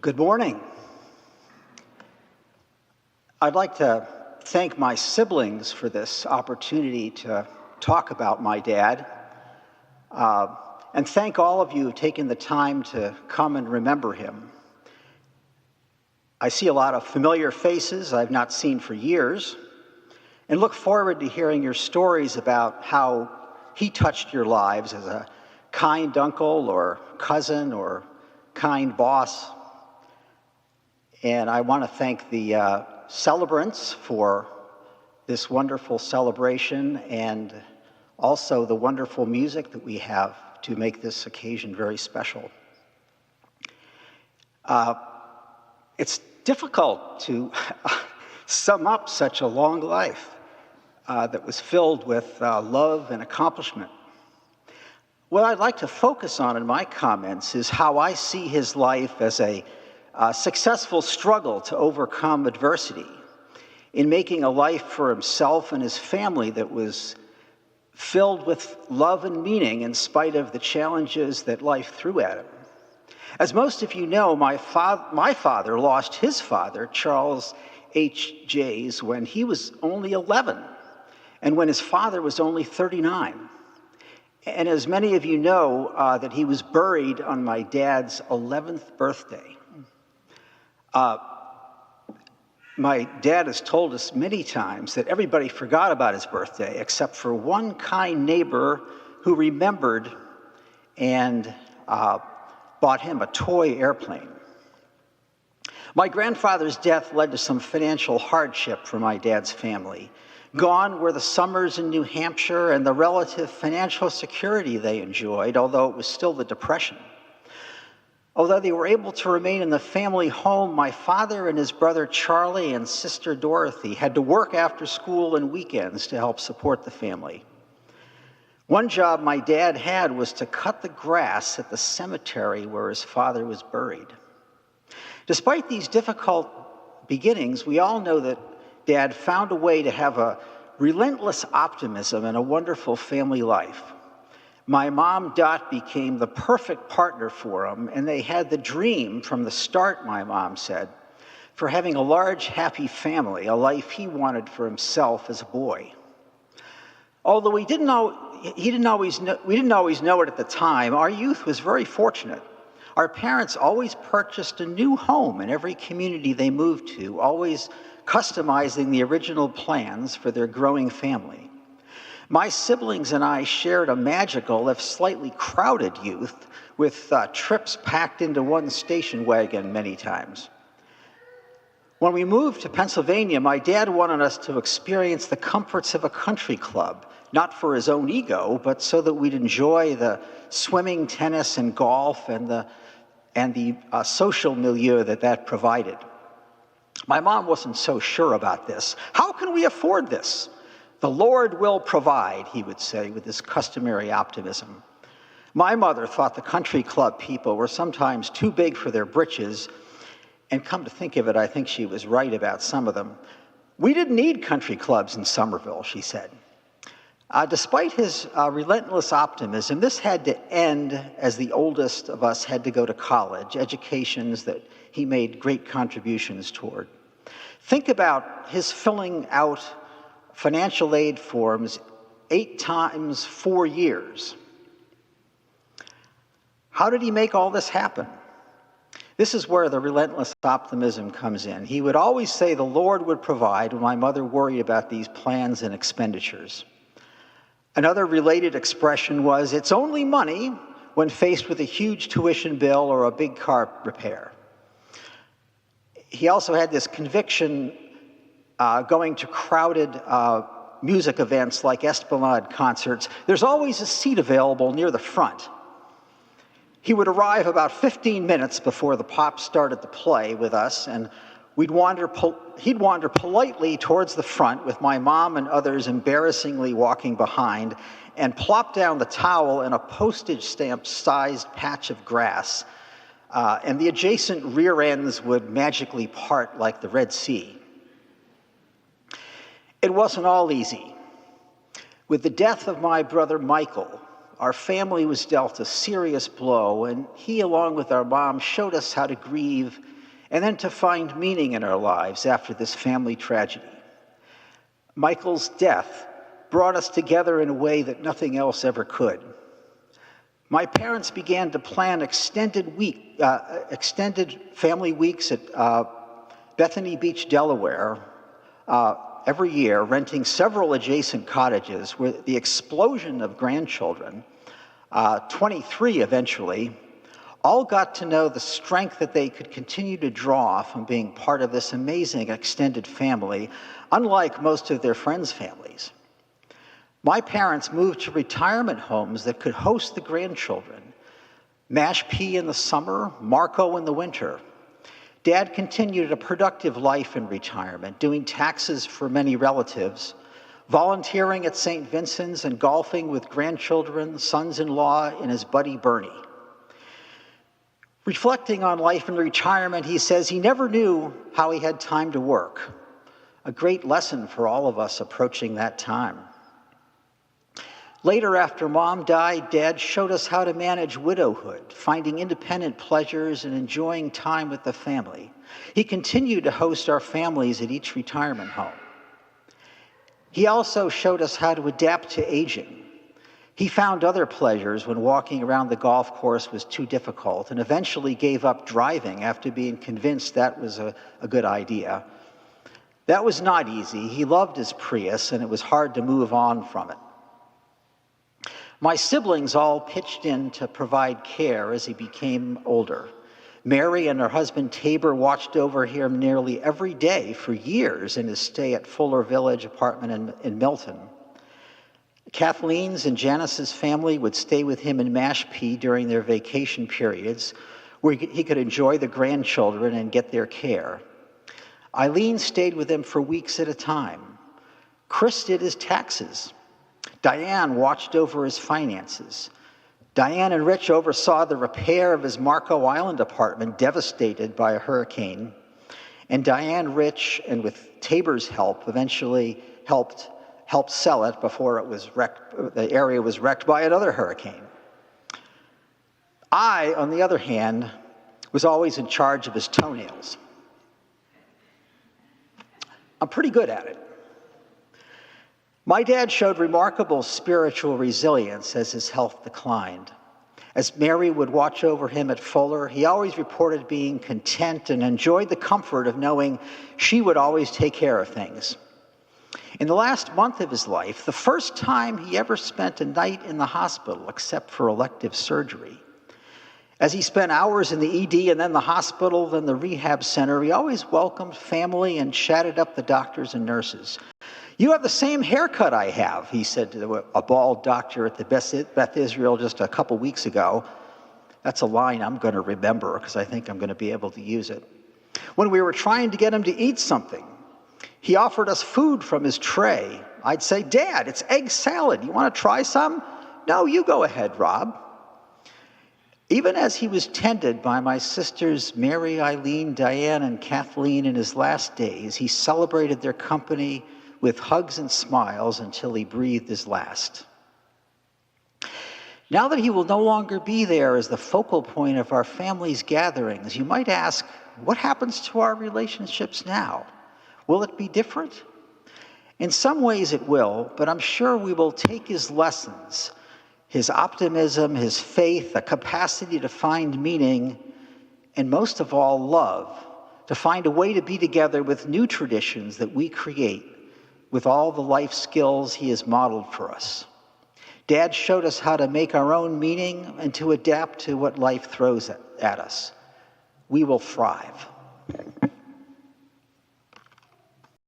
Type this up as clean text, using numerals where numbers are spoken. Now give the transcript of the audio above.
Good morning. I'd like to thank my siblings for this opportunity to talk about my dad, and thank all of you who've taken the time to come and remember him. I see a lot of familiar faces I've not seen for years, and look forward to hearing your stories about how he touched your lives as a kind uncle or cousin or kind boss. And I want to thank the celebrants for this wonderful celebration and also the wonderful music that we have to make this occasion very special. It's difficult to sum up such a long life that was filled with love and accomplishment. What I'd like to focus on in my comments is how I see his life as a successful struggle to overcome adversity in making a life for himself and his family that was filled with love and meaning in spite of the challenges that life threw at him. As most of you know, my father lost his father, Charles H. Jays, when he was only 11 and when his father was only 39. And as many of you know, that he was buried on my dad's 11th birthday. My dad has told us many times that everybody forgot about his birthday except for one kind neighbor who remembered and bought him a toy airplane. My grandfather's death led to some financial hardship for my dad's family. Gone were the summers in New Hampshire and the relative financial security they enjoyed, although it was still the Depression. Although they were able to remain in the family home, my father and his brother Charlie and sister Dorothy had to work after school and weekends to help support the family. One job my dad had was to cut the grass at the cemetery where his father was buried. Despite these difficult beginnings, we all know that Dad found a way to have a relentless optimism and a wonderful family life. My mom, Dot, became the perfect partner for him, and they had the dream from the start, my mom said, for having a large, happy family, a life he wanted for himself as a boy. Although we didn't always know it at the time, our youth was very fortunate. Our parents always purchased a new home in every community they moved to, always customizing the original plans for their growing family. My siblings and I shared a magical, if slightly crowded youth, with trips packed into one station wagon many times. When we moved to Pennsylvania, my dad wanted us to experience the comforts of a country club, not for his own ego, but so that we'd enjoy the swimming, tennis, and golf and the social milieu that provided. My mom wasn't so sure about this. How can we afford this? The Lord will provide, he would say with his customary optimism. My mother thought the country club people were sometimes too big for their britches, and come to think of it, I think she was right about some of them. We didn't need country clubs in Somerville, she said. Despite his relentless optimism, this had to end as the oldest of us had to go to college, educations that he made great contributions toward. Think about his filling out financial aid forms 8 times 4 years. How did he make all this happen? This is where the relentless optimism comes in. He would always say the Lord would provide when my mother worried about these plans and expenditures. Another related expression was, it's only money when faced with a huge tuition bill or a big car repair. He also had this conviction going to crowded music events like Esplanade concerts. There's always a seat available near the front. He would arrive about 15 minutes before the pops started to play with us, and he'd wander politely towards the front with my mom and others embarrassingly walking behind, and plop down the towel in a postage stamp-sized patch of grass, and the adjacent rear ends would magically part like the Red Sea. It wasn't all easy. With the death of my brother Michael, our family was dealt a serious blow, and he, along with our mom, showed us how to grieve and then to find meaning in our lives after this family tragedy. Michael's death brought us together in a way that nothing else ever could. My parents began to plan extended family weeks at Bethany Beach, Delaware, every year, renting several adjacent cottages where the explosion of grandchildren, 23 eventually, all got to know the strength that they could continue to draw from being part of this amazing extended family, unlike most of their friends' families. My parents moved to retirement homes that could host the grandchildren. Mashpee in the summer, Marco in the winter. Dad continued a productive life in retirement, doing taxes for many relatives, volunteering at St. Vincent's and golfing with grandchildren, sons-in-law, and his buddy Bernie. Reflecting on life in retirement, he says he never knew how he had time to work. A great lesson for all of us approaching that time. Later, after Mom died, Dad showed us how to manage widowhood, finding independent pleasures and enjoying time with the family. He continued to host our families at each retirement home. He also showed us how to adapt to aging. He found other pleasures when walking around the golf course was too difficult and eventually gave up driving after being convinced that was a good idea. That was not easy. He loved his Prius, and it was hard to move on from it. My siblings all pitched in to provide care as he became older. Mary and her husband Tabor watched over him nearly every day for years in his stay at Fuller Village apartment in Milton. Kathleen's and Janice's family would stay with him in Mashpee during their vacation periods, where he could enjoy the grandchildren and get their care. Eileen stayed with him for weeks at a time. Chris did his taxes. Diane watched over his finances. Diane and Rich oversaw the repair of his Marco Island apartment devastated by a hurricane. And Diane, Rich, and with Tabor's help, eventually helped sell it before it was wrecked. The area was wrecked by another hurricane. I, on the other hand, was always in charge of his toenails. I'm pretty good at it. My dad showed remarkable spiritual resilience as his health declined. As Mary would watch over him at Fuller, he always reported being content and enjoyed the comfort of knowing she would always take care of things. In the last month of his life, the first time he ever spent a night in the hospital except for elective surgery. As he spent hours in the ED and then the hospital, then the rehab center, he always welcomed family and chatted up the doctors and nurses. "You have the same haircut I have," he said to a bald doctor at the Beth Israel just a couple weeks ago. That's a line I'm going to remember because I think I'm going to be able to use it. When we were trying to get him to eat something, he offered us food from his tray. I'd say, "Dad, it's egg salad. You want to try some?" "No, you go ahead, Rob." Even as he was tended by my sisters Mary, Eileen, Diane, and Kathleen in his last days, he celebrated their company with hugs and smiles until he breathed his last. Now that he will no longer be there as the focal point of our family's gatherings, you might ask, what happens to our relationships now? Will it be different? In some ways it will, but I'm sure we will take his lessons, his optimism, his faith, a capacity to find meaning, and most of all, love, to find a way to be together with new traditions that we create with all the life skills he has modeled for us. Dad showed us how to make our own meaning and to adapt to what life throws at us. We will thrive.